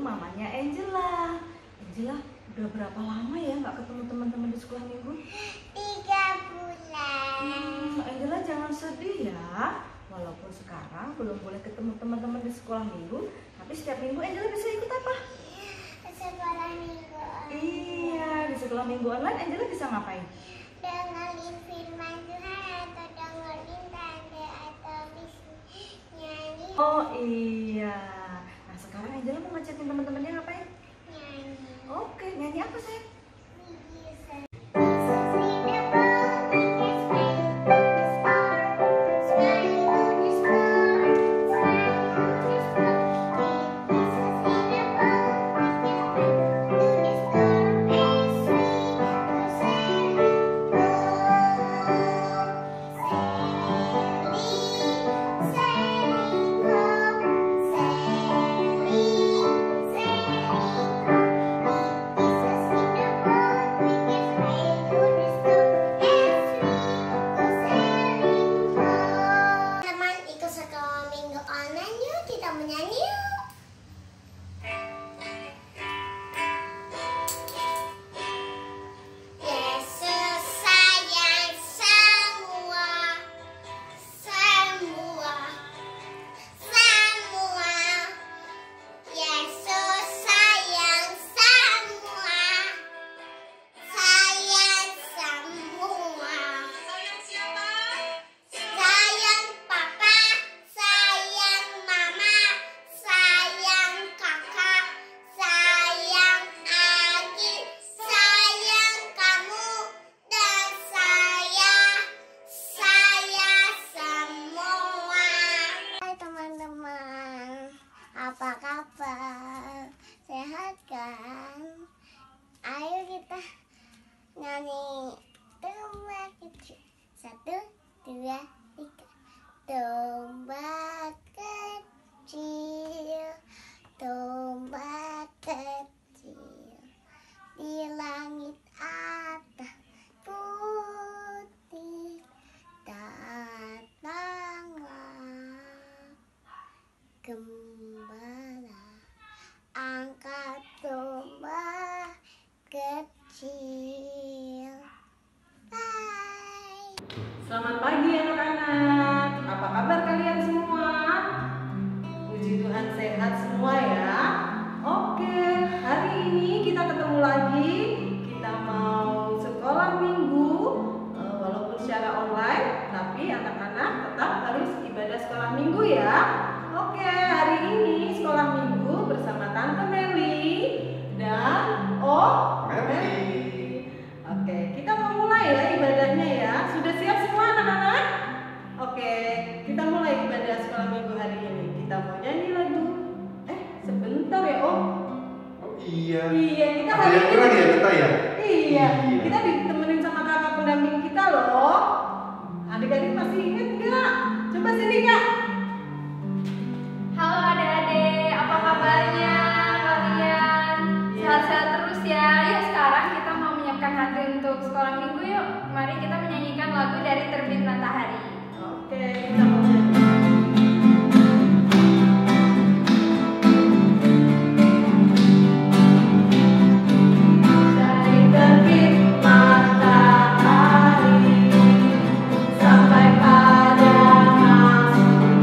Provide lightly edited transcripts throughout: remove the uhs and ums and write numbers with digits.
mamanya Angela. Angela, udah berapa lama ya nggak ketemu teman-teman di sekolah minggu? 3 bulan. Angela jangan sedih ya. Walaupun sekarang belum boleh ketemu teman-teman di sekolah minggu, tapi setiap minggu Angela bisa ikut apa? Sekolah minggu. Iya, di sekolah minggu online Angela bisa ngapain? Dengerin firman Tuhan atau dengerin tanda atau bisa nyanyi. Oh iya. Nah sekarang Angela mau ngajakin teman-temannya ngapain? Nyanyi. Oke, nyanyi apa sayang? Apa kabar? Sehat kan? Ayo kita nyanyi domba kecil. 1, 2, 3. Domba kecil, domba kecil, di langit atas putih, datanglah gembala, angkat domba kecil. Bye. Selamat pagi anak-anak. Apa kabar kalian semua? Puji Tuhan sehat semua ya. Oke, hari ini kita ketemu lagi. Kita mau sekolah minggu, walaupun secara online, tapi anak-anak tetap harus ibadah sekolah minggu ya. Oke, hari ini sekolah minggu bersama Tante Meli dan Meli. Oke, kita mau mulai ya ibadahnya ya. Sudah siap semua anak-anak? Oke, kita mulai ibadah sekolah minggu hari ini. Kita mau nyanyi lagu. Sebentar ya Om. Oh iya. Iya, kita ada hari yang kurang ya kita ya? Iya, kita ditemenin sama kakak pendamping kita loh. Adik-adik masih ingat nggak? Coba sini Kak. Halo adik-adik, apa kabarnya kalian? Sehat-sehat terus ya. Yuk sekarang kita mau menyiapkan hati untuk sekolah minggu yuk. Mari kita menyanyikan lagu dari Terbit Matahari. Oke, kita mau nyanyi. Dari terbit matahari sampai pada masuk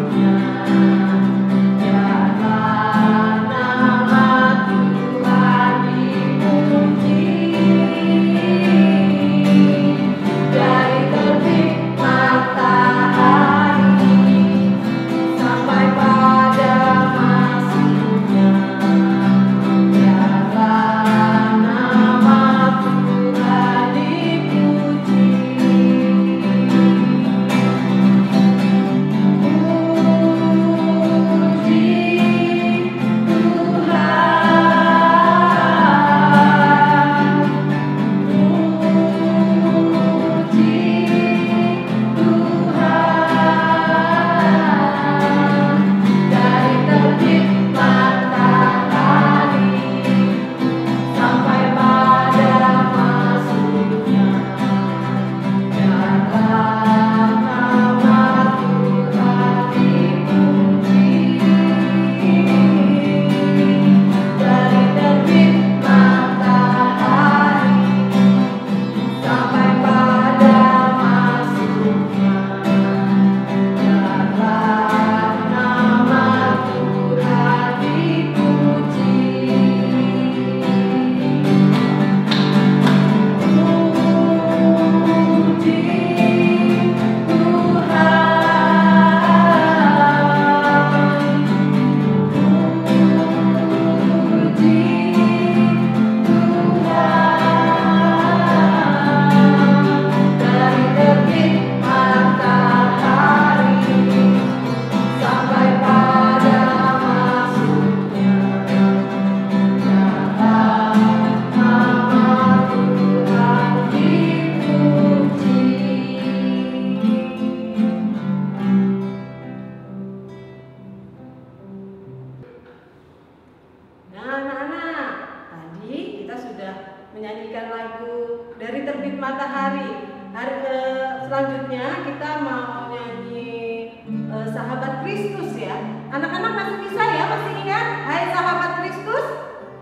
menyanyikan lagu dari Terbit Matahari. Selanjutnya kita mau nyanyi Sahabat Kristus ya. Anak-anak masih bisa ya, masih ingat? Hai sahabat Kristus.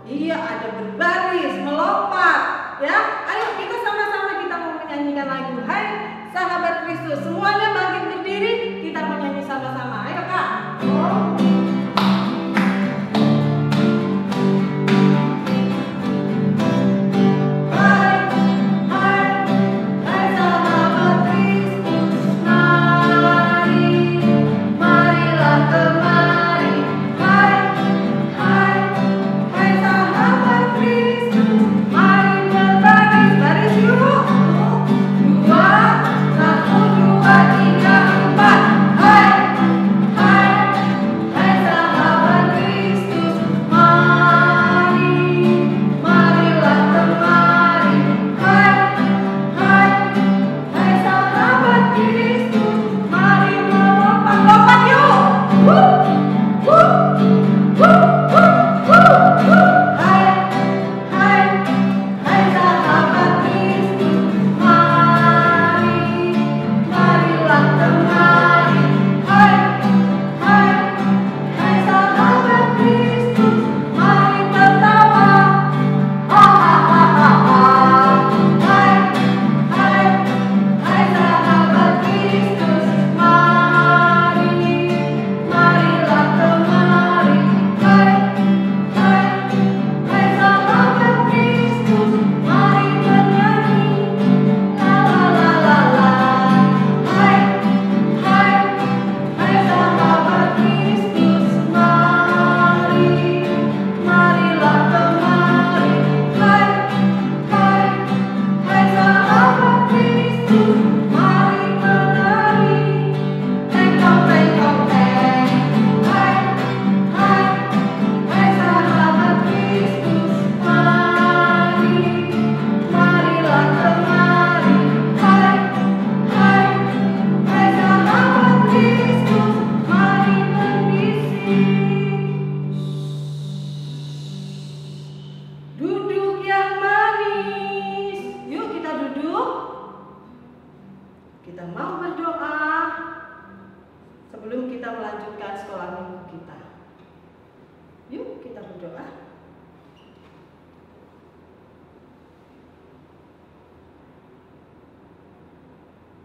Iya, ada berbaris, melompat ya. Ayo kita sama-sama kita mau menyanyikan lagu Hai Sahabat Kristus. Semuanya bangkit berdiri, kita menyanyi sama-sama. Ayo Kak.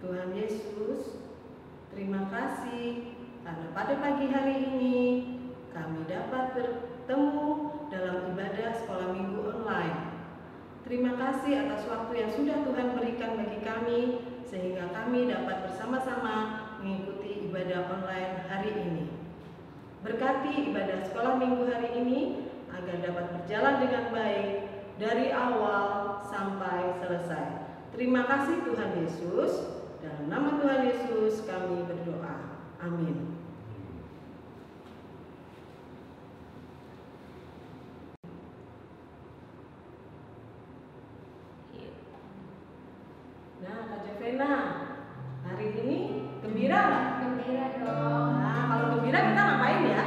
Tuhan Yesus, terima kasih karena pada pagi hari ini kami dapat bertemu dalam ibadah sekolah minggu online. Terima kasih atas waktu yang sudah Tuhan berikan bagi kami sehingga kami dapat bersama-sama mengikuti ibadah online hari ini. Berkati ibadah sekolah minggu hari ini agar dapat berjalan dengan baik dari awal sampai selesai. Terima kasih Tuhan Yesus. Dalam nama Tuhan Yesus kami berdoa. Amin. Nah, Kak Jovena, hari ini gembira nggak? Gembira dong. Nah, kalau gembira kita ngapain ya?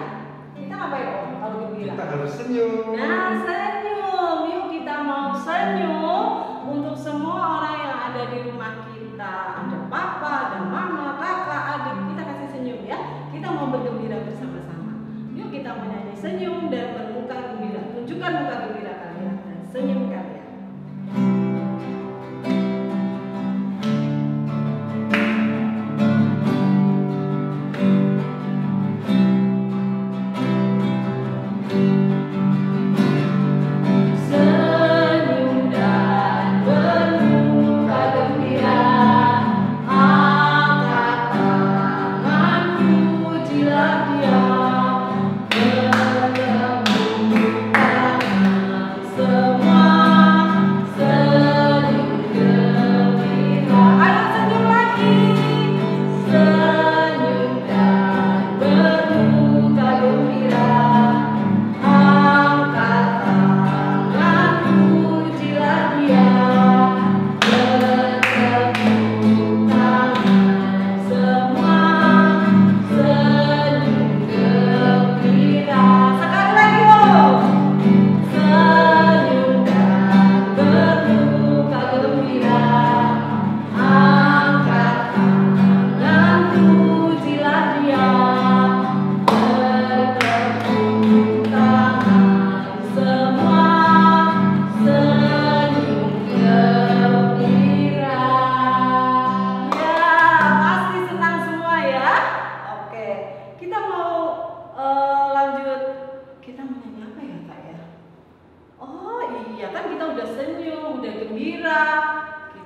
Kita ngapain Om kalau gembira? Kita harus senyum. Nah, senyum. Yuk kita mau senyum untuk semua orang yang ada di rumah kita. Ada papa, ada mama, kakak, adik. Kita kasih senyum ya. Kita mau bergembira bersama-sama. Yuk kita menyanyi senyum dan bermuka gembira. Tunjukkan muka gembira kalian dan senyum kalian. Dia bertemu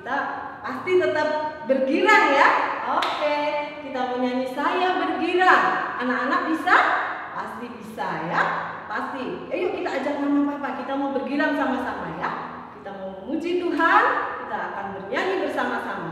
kita pasti tetap bergirang ya. Oke, kita mau nyanyi saya bergirang. Anak-anak bisa? Pasti bisa ya. Pasti. Ayo kita ajak mama papa, kita mau bergirang sama-sama ya. Kita mau memuji Tuhan, kita akan bernyanyi bersama-sama.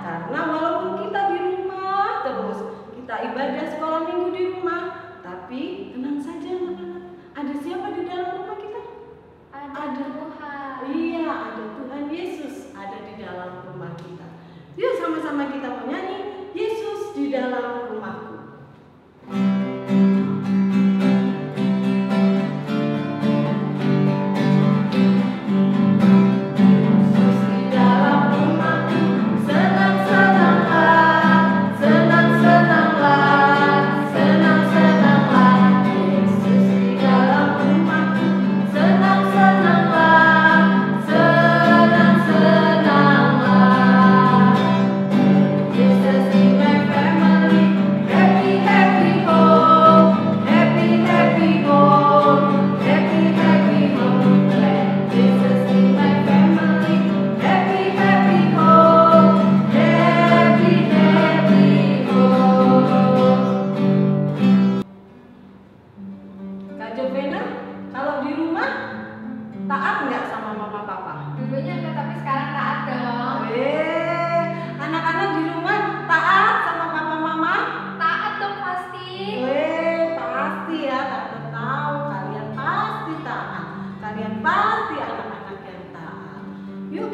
Karena walaupun kita di rumah terus, kita ibadah sekolah minggu di rumah, tapi tenang saja anak-anak. Ada siapa di dalam rumah kita? Ada Tuhan. Iya, ada Tuhan Yesus ada di dalam rumah kita. Yuk sama-sama kita menyanyi Yesus di dalam rumahku.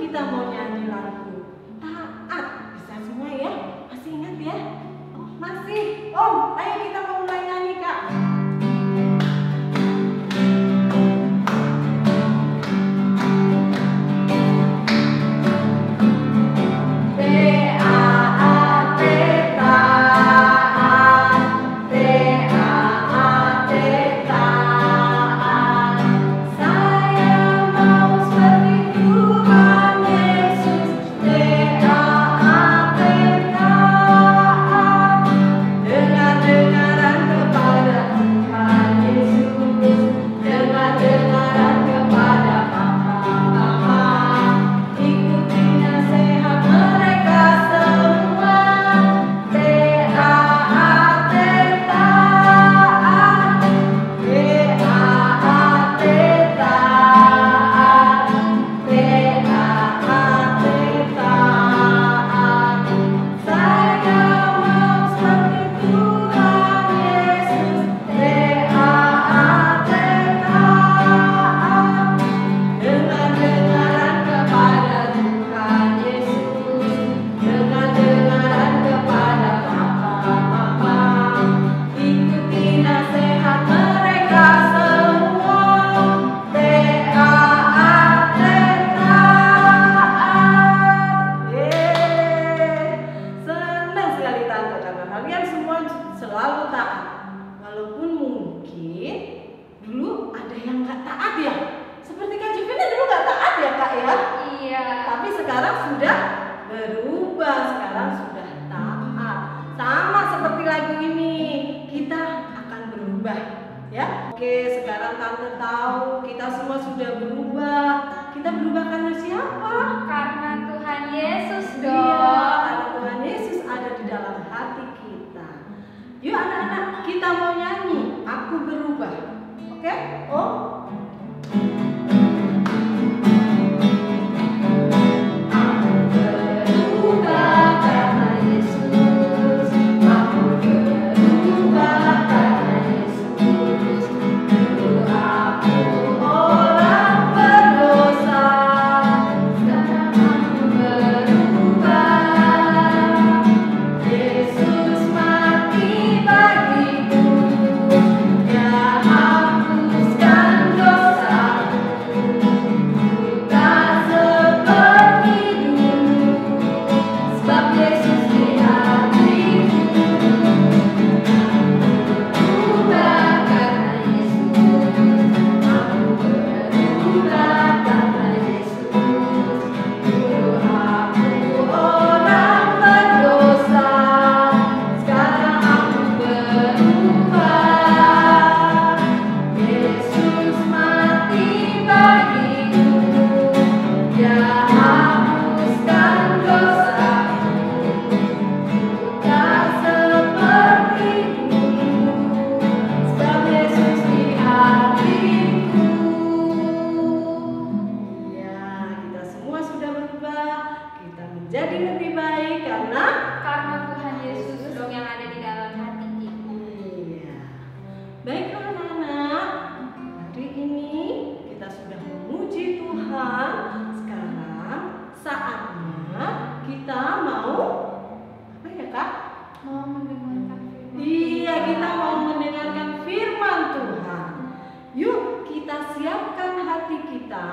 Kita mau nyanyi lagu Taat. Bisa semua ya? Masih ingat ya? Oh, masih. Oh, ayo kita mau mulai nyanyi, Kak. Saya mau seperti Tuhan Yesus. Tante tahu kita semua sudah berubah. Kita berubah karena siapa? Karena Tuhan Yesus Iya, dong. karena Tuhan Yesus ada di dalam hati kita. Yuk anak-anak, kita mau nyanyi Aku Berubah. Oke? Oh. Baiklah anak-anak, hari ini kita sudah memuji Tuhan. Sekarang saatnya kita mau apa ya Kak? Mau mendengarkan firman. Iya, kita mau mendengarkan firman Tuhan. Yuk kita siapkan hati kita.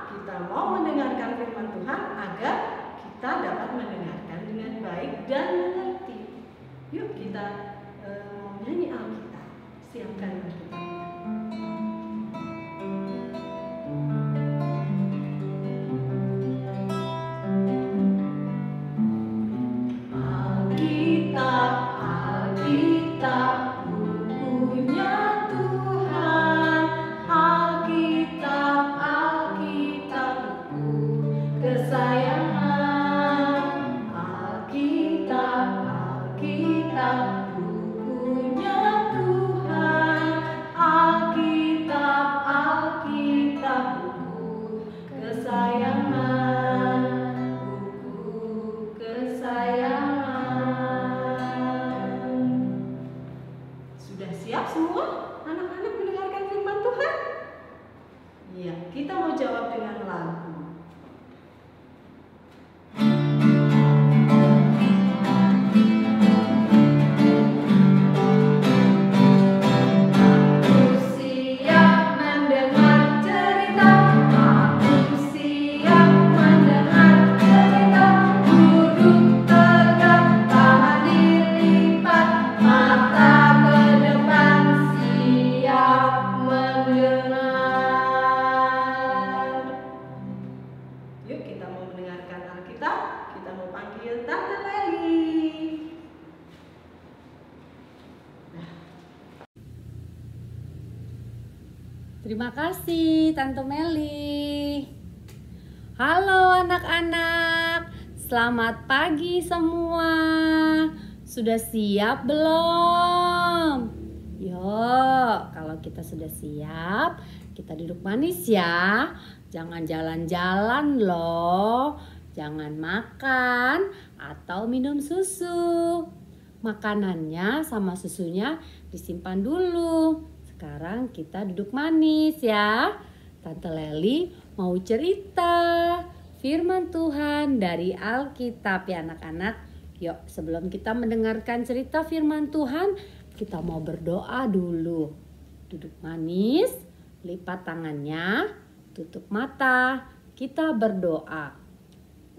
Kita mau mendengarkan firman Tuhan agar kita dapat mendengarkan dengan baik dan mengerti. Yuk kita nyanyi Alkitab. Siapkan Alkitab. Alkitab, Alkitab, bukunya Tuhan. Alkitab, Alkitab, buku kesayangan. Alkitab, Alkitab, bukunya Tuhan. Alkitab, Alkitab, buku kesayangan. Buku kesayangan. Sudah siap semua anak-anak mendengarkan firman Tuhan? Iya, kita mau jawab dengan lagu. Aku siap mendengar cerita. Aku siap mendengar cerita. Duduk tegak, tahan dilipat, mata ke depan, siap mendengar. Yuk kita mau mendengarkan Alkitab. Kita mau panggil Tante Leli. Terima kasih Tante Meli. Halo anak-anak, selamat pagi semua. Sudah siap belum? Yuk, kalau kita sudah siap, kita duduk manis ya. Jangan jalan-jalan loh. Jangan makan atau minum susu. Makanannya sama susunya disimpan dulu. Sekarang kita duduk manis ya. Tante Leli mau cerita firman Tuhan dari Alkitab ya anak-anak. Yuk sebelum kita mendengarkan cerita firman Tuhan, kita mau berdoa dulu. Duduk manis, lipat tangannya, tutup mata, kita berdoa.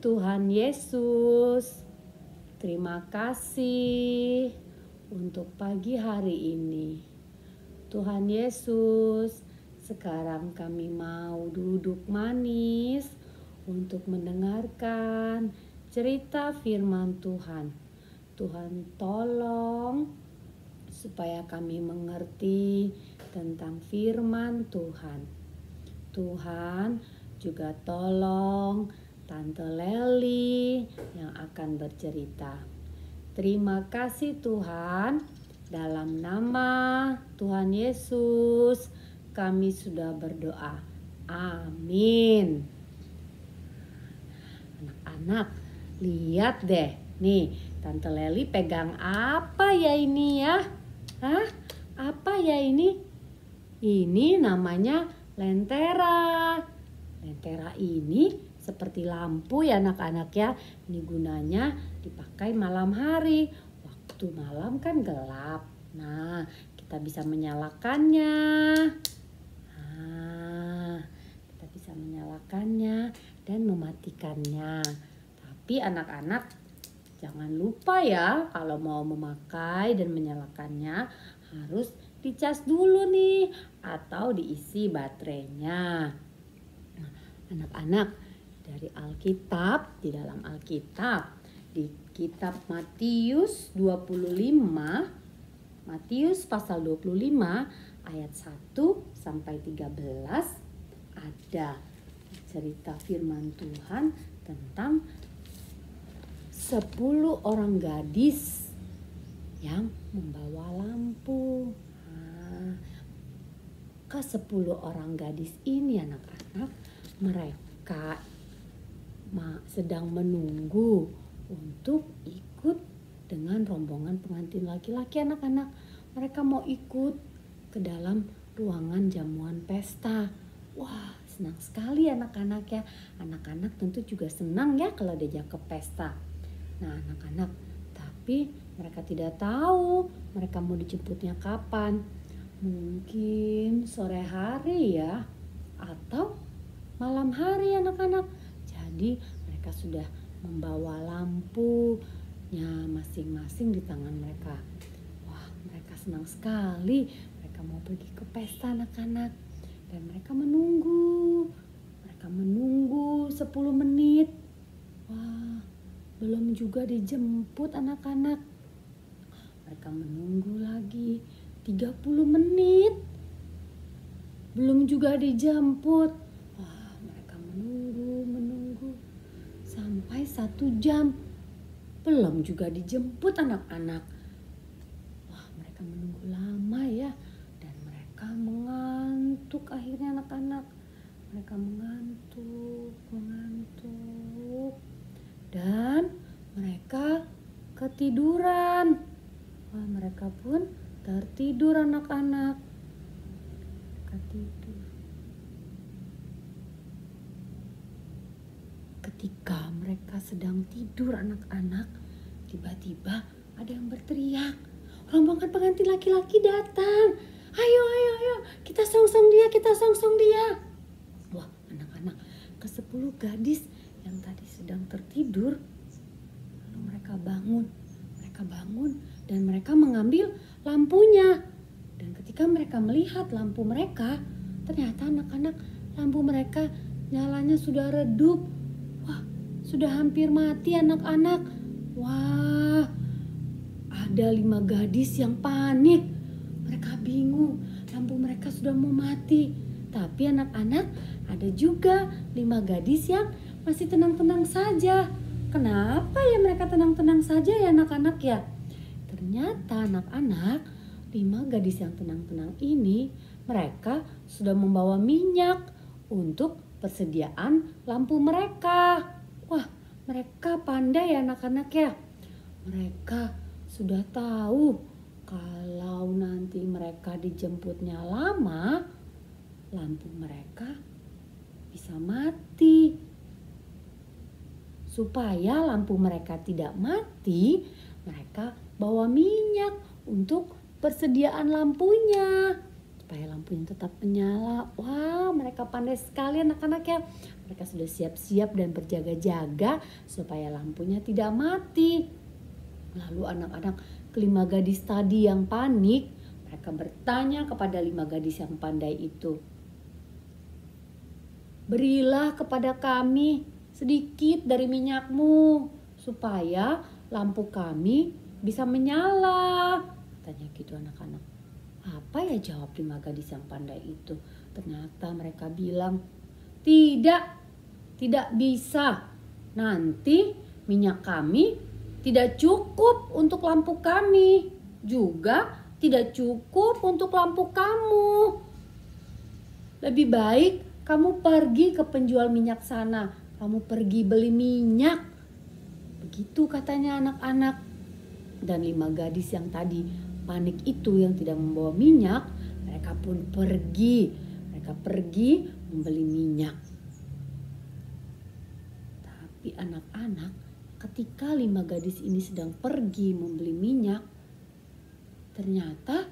Tuhan Yesus, terima kasih untuk pagi hari ini. Tuhan Yesus, sekarang kami mau duduk manis untuk mendengarkan cerita firman Tuhan. Tuhan tolong supaya kami mengerti, tentang firman Tuhan. Tuhan juga tolong Tante Leli yang akan bercerita. Terima kasih Tuhan, dalam nama Tuhan Yesus kami sudah berdoa. Amin. Anak-anak, lihat deh. Nih, Tante Leli pegang apa ya ini ya? Hah? Apa ya ini? Ini namanya lentera. Lentera ini seperti lampu ya anak-anak ya. Ini gunanya dipakai malam hari. Waktu malam kan gelap. Nah, kita bisa menyalakannya. Nah, kita bisa menyalakannya dan mematikannya. Tapi anak-anak jangan lupa ya, kalau mau memakai dan menyalakannya harus dicas dulu nih atau diisi baterainya. Nah, anak-anak, dari Alkitab, di dalam Alkitab, di kitab Matius 25, Matius pasal 25 ayat 1 sampai 13 ada cerita firman Tuhan tentang 10 orang gadis yang membawa lampu. Nah, ke 10 orang gadis ini anak-anak, mereka sedang menunggu untuk ikut dengan rombongan pengantin laki-laki anak-anak. Mereka mau ikut ke dalam ruangan jamuan pesta. Wah, senang sekali anak-anak ya. Anak-anak tentu juga senang ya kalau diajak ke pesta. Nah anak-anak, tapi mereka tidak tahu mereka mau dijemputnya kapan. Mungkin sore hari ya, atau malam hari anak-anak. Jadi mereka sudah membawa lampunya masing-masing di tangan mereka. Wah, mereka senang sekali. Mereka mau pergi ke pesta anak-anak. Dan mereka menunggu. Mereka menunggu 10 menit. Wah, belum juga dijemput anak-anak. Mereka menunggu lagi 30 menit. Belum juga dijemput. Wah, mereka menunggu sampai 1 jam. Belum juga dijemput anak-anak. Wah, mereka menunggu lama ya. Dan mereka mengantuk akhirnya anak-anak. Mereka mengantuk. Dan mereka ketiduran. Wah, mereka pun tertidur anak-anak. Mereka tidur. Ketika mereka sedang tidur anak-anak, tiba-tiba ada yang berteriak. Rombongan pengantin laki-laki datang. Ayo, kita songsong dia. Wah, anak-anak, ke-10 gadis yang tadi sedang tertidur, lalu mereka bangun dan mereka mengambil lampunya. Dan ketika mereka melihat lampu mereka, ternyata anak-anak, lampu mereka nyalanya sudah redup. Wah, sudah hampir mati anak-anak. Wah, ada 5 gadis yang panik. Mereka bingung, lampu mereka sudah mau mati. Tapi anak-anak, ada juga 5 gadis yang masih tenang-tenang saja. Kenapa ya mereka tenang-tenang saja ya anak-anak ya? Ternyata anak-anak, 5 gadis yang tenang-tenang ini, mereka sudah membawa minyak untuk persediaan lampu mereka. Wah, mereka pandai ya anak-anak ya. Mereka sudah tahu kalau nanti mereka dijemputnya lama, lampu mereka bisa mati. Supaya lampu mereka tidak mati, mereka bawa minyak untuk persediaan lampunya. Supaya lampunya tetap menyala. Wah, mereka pandai sekali anak-anak ya. Mereka sudah siap-siap dan berjaga-jaga supaya lampunya tidak mati. Lalu anak-anak, ke-5 gadis tadi yang panik, mereka bertanya kepada 5 gadis yang pandai itu. Berilah kepada kami sedikit dari minyakmu supaya lampu kami bisa menyala. Tanya gitu anak-anak. Apa ya jawab 5 gadis yang pandai itu? Ternyata mereka bilang, tidak bisa. Nanti minyak kami tidak cukup untuk lampu kami. Juga tidak cukup untuk lampu kamu. Lebih baik kamu pergi ke penjual minyak sana. Kamu pergi beli minyak. Begitu katanya anak-anak. Dan 5 gadis yang tadi panik itu yang tidak membawa minyak, mereka pun pergi. Mereka pergi membeli minyak. Tapi anak-anak, ketika 5 gadis ini sedang pergi membeli minyak, ternyata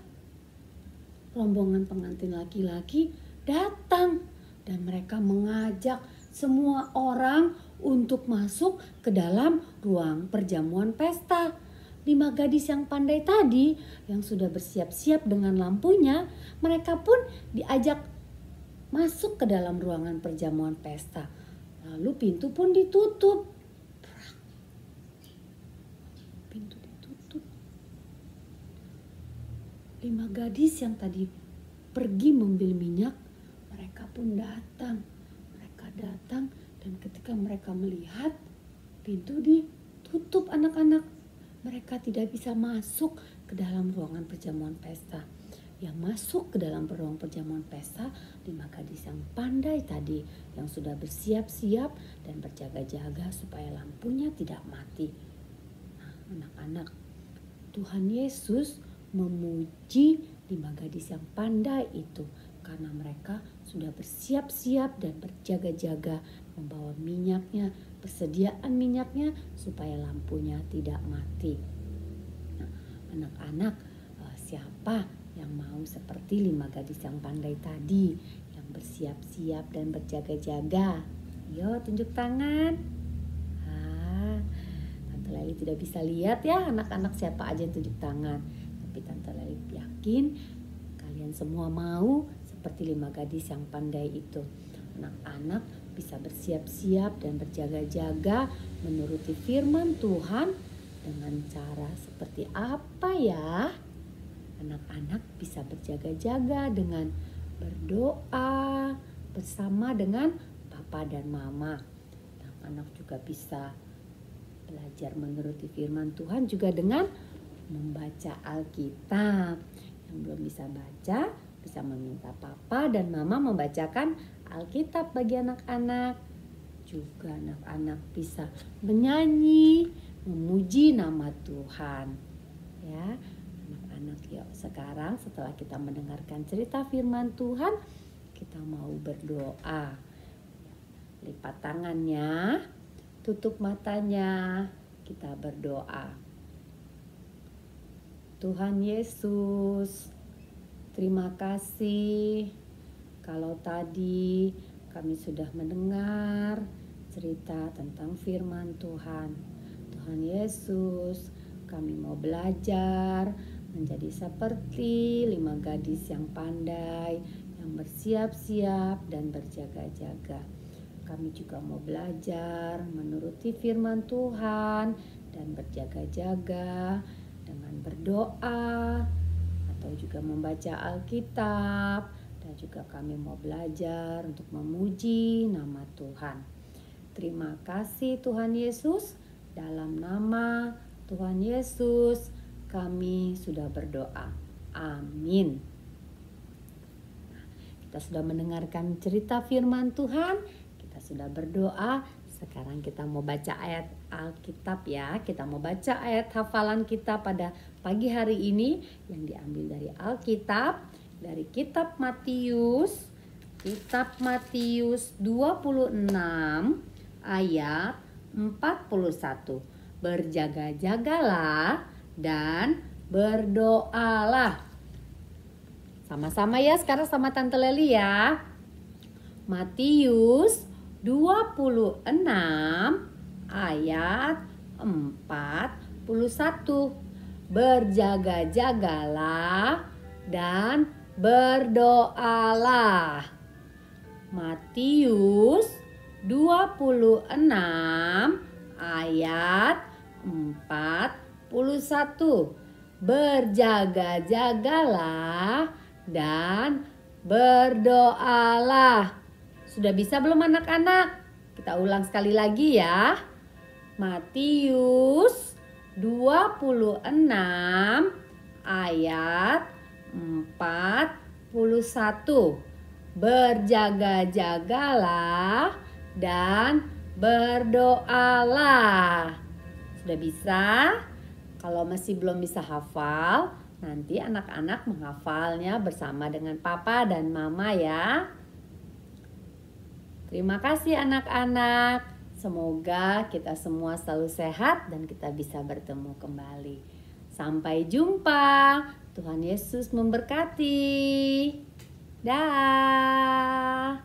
rombongan pengantin laki-laki datang dan mereka mengajak semua orang untuk masuk ke dalam ruang perjamuan pesta. 5 gadis yang pandai tadi yang sudah bersiap-siap dengan lampunya, mereka pun diajak masuk ke dalam ruangan perjamuan pesta. Lalu pintu pun ditutup. Pintu ditutup. 5 gadis yang tadi pergi membeli minyak, mereka pun datang. Mereka datang dan ketika mereka melihat pintu ditutup anak-anak, mereka tidak bisa masuk ke dalam ruangan perjamuan pesta. Yang masuk ke dalam ruang perjamuan pesta 5 gadis yang pandai tadi, yang sudah bersiap-siap dan berjaga-jaga supaya lampunya tidak mati. Nah, anak-anak, Tuhan Yesus memuji 5 gadis yang pandai itu karena mereka sudah bersiap-siap dan berjaga-jaga membawa minyaknya, persediaan minyaknya supaya lampunya tidak mati. Nah, anak-anak, siapa yang mau seperti 5 gadis yang pandai tadi, yang bersiap-siap dan berjaga-jaga? Yo, tunjuk tangan. Tante Leli tidak bisa lihat ya anak-anak siapa aja yang tunjuk tangan. Tapi Tante Leli yakin kalian semua mau seperti 5 gadis yang pandai itu. Anak-anak bisa bersiap-siap dan berjaga-jaga menuruti firman Tuhan dengan cara seperti apa ya? Anak-anak bisa berjaga-jaga dengan berdoa bersama dengan Papa dan Mama. Anak-anak juga bisa belajar menuruti firman Tuhan juga dengan membaca Alkitab. Yang belum bisa baca bisa meminta Papa dan Mama membacakan Alkitab bagi anak-anak. Juga anak-anak bisa menyanyi, memuji nama Tuhan. Ya, anak-anak, yuk sekarang setelah kita mendengarkan cerita firman Tuhan, kita mau berdoa. Lipat tangannya, tutup matanya, kita berdoa. Tuhan Yesus, terima kasih kalau tadi kami sudah mendengar cerita tentang firman Tuhan. Tuhan Yesus, kami mau belajar menjadi seperti 5 gadis yang pandai, yang bersiap-siap dan berjaga-jaga. Kami juga mau belajar menuruti firman Tuhan dan berjaga-jaga dengan berdoa atau juga membaca Alkitab. Dan juga kami mau belajar untuk memuji nama Tuhan. Terima kasih Tuhan Yesus. Dalam nama Tuhan Yesus kami sudah berdoa. Amin. Kita sudah mendengarkan cerita firman Tuhan. Kita sudah berdoa. Sekarang kita mau baca ayat Alkitab ya. Kita mau baca ayat hafalan kita pada pagi hari ini yang diambil dari Alkitab. Dari kitab Matius 26 ayat 41. Berjaga-jagalah dan berdoalah. Sama-sama ya sekarang sama Tante Leli ya. Matius 26 ayat 41. Berjaga-jagalah dan berdoalah. Matius 26 ayat 41. berjaga-jagalah, dan berdoalah. Sudah bisa belum anak-anak? Kita ulang sekali lagi ya. Matius 26 ayat 41. Berjaga-jagalah dan berdoalah. Sudah bisa? Kalau masih belum bisa hafal, nanti anak-anak menghafalnya bersama dengan papa dan mama ya. Terima kasih anak-anak. Semoga kita semua selalu sehat dan kita bisa bertemu kembali. Sampai jumpa. Tuhan Yesus memberkati. Dah.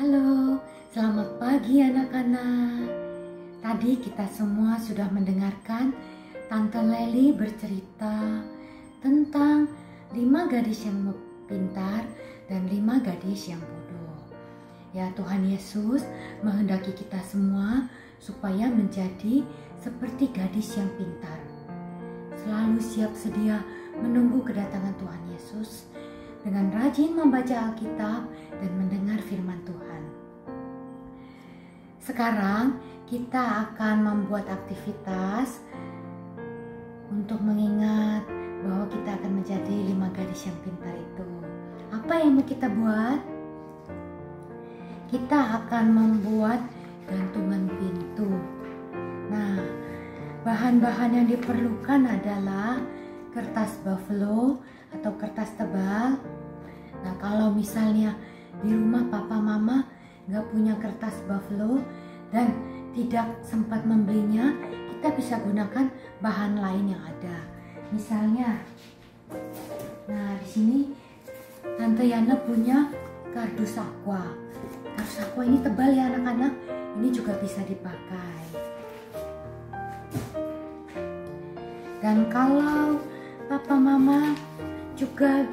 Halo, selamat pagi anak-anak. Tadi kita semua sudah mendengarkan Tante Leli bercerita tentang 5 gadis yang pintar dan 5 gadis yang bodoh. Ya, Tuhan Yesus menghendaki kita semua supaya menjadi seperti gadis yang pintar. Selalu siap sedia menunggu kedatangan Tuhan Yesus dengan rajin membaca Alkitab dan mendengar firman Tuhan. Sekarang kita akan membuat aktivitas untuk mengingat bahwa kita akan menjadi 5 gadis yang pintar itu. Apa yang mau kita buat? Kita akan membuat gantungan pintu. Nah, bahan-bahan yang diperlukan adalah kertas buffalo atau kertas tebal. Nah, kalau misalnya di rumah papa mama nggak punya kertas buffalo dan tidak sempat membelinya, kita bisa gunakan bahan lain yang ada. Misalnya, nah di sini Tante Yana punya kardus aqua. Kardus aqua ini tebal ya anak-anak, ini juga bisa dipakai. Dan kalau papa mama juga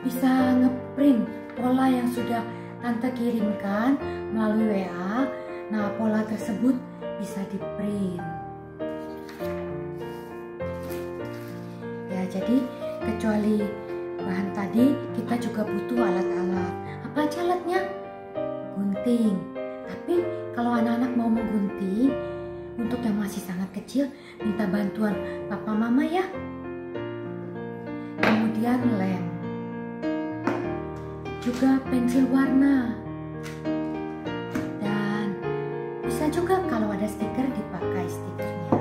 bisa ngeprint pola yang sudah Tante kirimkan melalui WA. Nah, pola tersebut bisa di-print. Ya, jadi kecuali bahan tadi, kita juga butuh alat-alat. Apa aja alatnya? Gunting. Tapi kalau anak-anak mau menggunting, untuk yang masih sangat kecil, minta bantuan papa mama ya. Kemudian lem. Juga pensil warna. Dan bisa juga kalau ada stiker dipakai stikernya.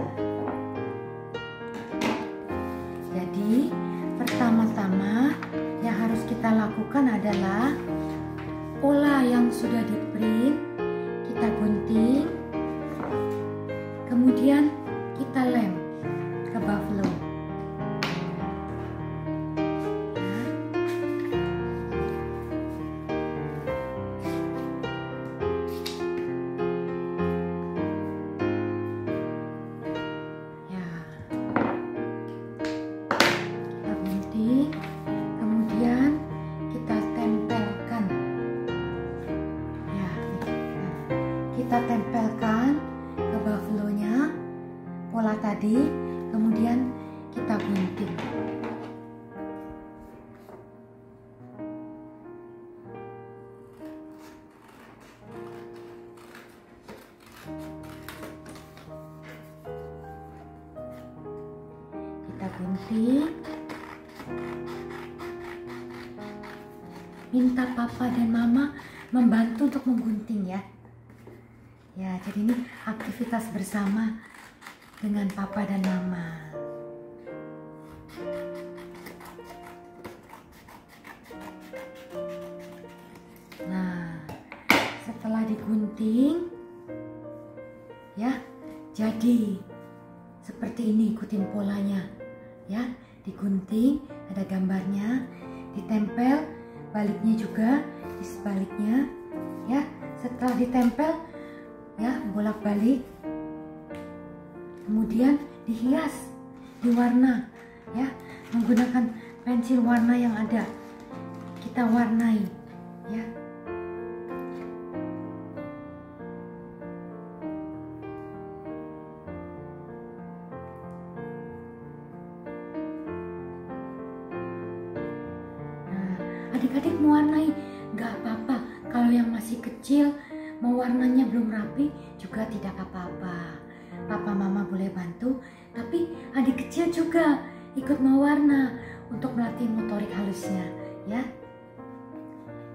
Jadi pertama-tama yang harus kita lakukan adalah pola yang sudah di-print kita gunting, kemudian kita lem ke buffalo. Kita tempelkan ke buffalo-nya pola tadi, kemudian kita gunting. Kita gunting. Minta papa dan mama membantu untuk menggunting ya. Ya, jadi ini aktivitas bersama dengan papa dan mama. Nah, setelah digunting, ya, jadi seperti ini, ikutin polanya. Ya, digunting, ada gambarnya, ditempel, baliknya juga, di sebaliknya. Ya, setelah ditempel, ya, bolak-balik, kemudian dihias, diwarna, ya, menggunakan pensil warna yang ada, kita warnai, ya. adik-adik mewarnai. Gak apa-apa, kalau yang masih kecil mau warnanya belum rapi juga tidak apa-apa. Papa mama boleh bantu, tapi adik kecil juga ikut mewarna untuk melatih motorik halusnya ya.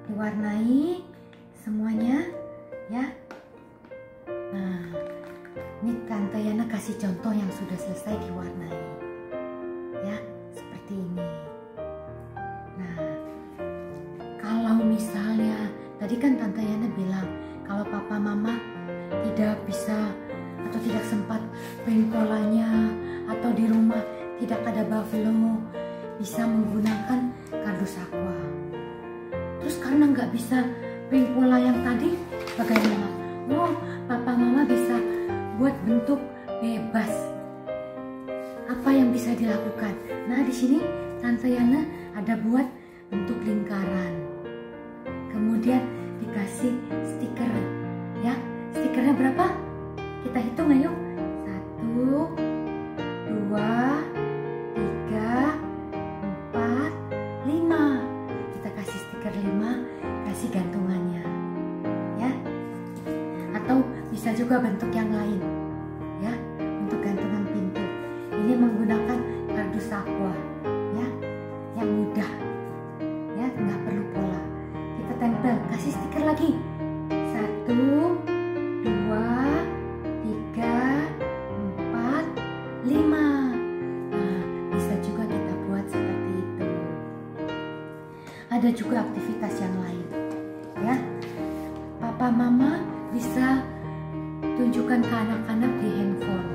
Diwarnai semuanya ya. Nah, ini Tante Yana kasih contoh yang sudah selesai diwarnai ya, seperti ini. Nah, kalau misalnya tadi kan Tante Yana bilang kalau papa mama tidak bisa atau tidak sempat paint polanya atau di rumah tidak ada buffalo, bisa menggunakan kardus aqua. Terus karena nggak bisa paint pola yang tadi, bagaimana? Oh, papa mama bisa buat bentuk bebas. Apa yang bisa dilakukan? Nah, di sini Tante Yana ada buat bentuk lingkaran. Kemudian dikasih stiker ya. Stikernya berapa? Kita hitung ayo. 1, 2, 3, 4, 5. Kita kasih stiker 5, kasih gantungannya ya. Atau bisa juga bentuk yang lain ya, untuk gantungan pintu. Ini menggunakan kardus aqua ya, yang mudah ya, nggak perlu pola. Kita tempel, kasih stiker lagi. 1, 2, 3, 4, 5. Nah, bisa juga kita buat seperti itu. Ada juga aktivitas yang lain ya. Papa mama bisa tunjukkan ke anak-anak di handphone.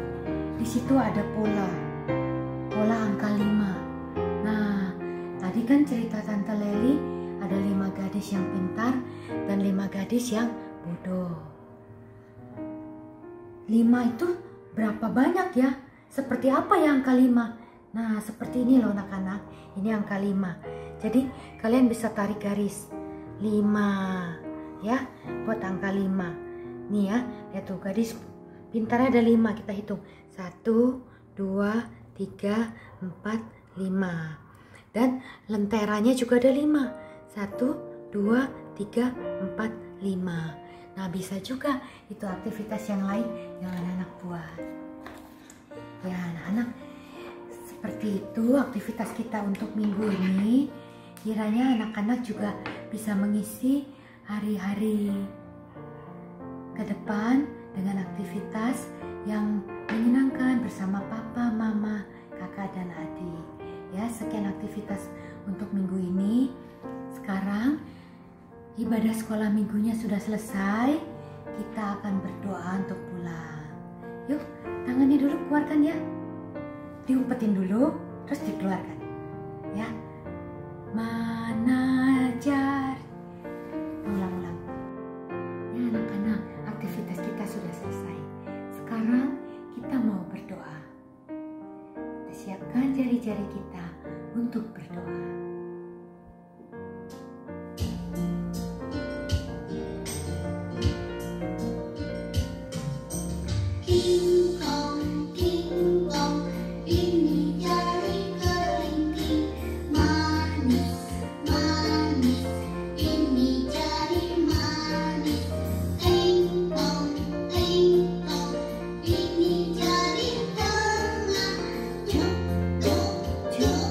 Di situ ada pola angka 5. Nah, tadi kan cerita Tante Leli ada 5 gadis yang pintar dan 5 gadis yang bodoh. 5 itu berapa banyak ya? Seperti apa ya angka 5? Nah, seperti ini loh anak-anak. Ini angka 5. Jadi kalian bisa tarik garis 5 ya, buat angka 5. Nih ya, lihat tuh gadis pintarnya ada 5. Kita hitung 1, 2, 3, 4, 5. Dan lenteranya juga ada 5. 1, 2, 3, 4, 5. Nah, bisa juga itu aktivitas yang lain yang anak-anak buat. Ya anak-anak, seperti itu aktivitas kita untuk minggu ini. Kiranya anak-anak juga bisa mengisi hari-hari ke depan dengan aktivitas yang menyenangkan bersama papa, mama, kakak, dan adik. Ya, sekian aktivitas untuk minggu ini. Sekarang ibadah sekolah minggunya sudah selesai. Kita akan berdoa untuk pulang. Yuk, tangannya dulu keluarkan ya. Diumpetin dulu, terus dikeluarkan. Ya. Manajar. Ulang-ulang. Ya anak-anak, aktivitas kita sudah selesai. Sekarang kita mau berdoa. Kita siapkan jari-jari kita untuk berdoa. Jok,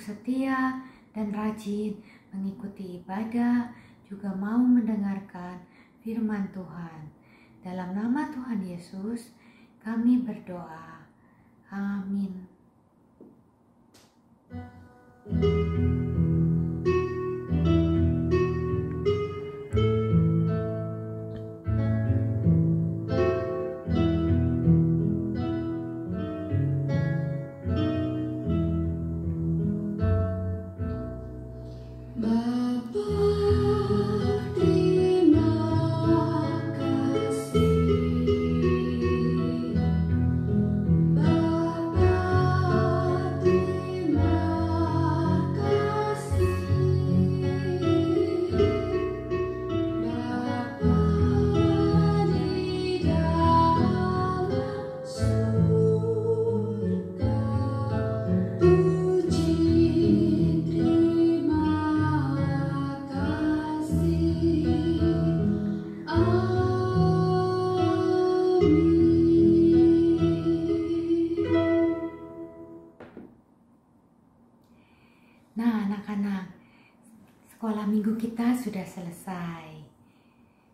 setia dan rajin mengikuti ibadah, juga mau mendengarkan firman Tuhan. Dalam nama Tuhan Yesus, kami berdoa. Amin. Nah, anak-anak, sekolah minggu kita sudah selesai.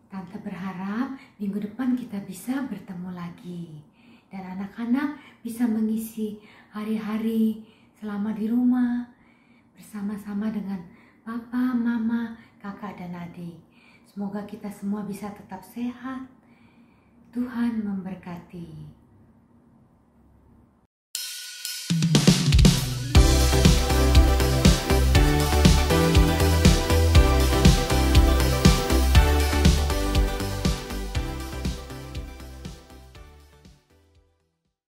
Tante berharap minggu depan kita bisa bertemu lagi. Dan anak-anak bisa mengisi hari-hari selama di rumah bersama-sama dengan papa, mama, kakak, dan adik. Semoga kita semua bisa tetap sehat. Tuhan memberkati.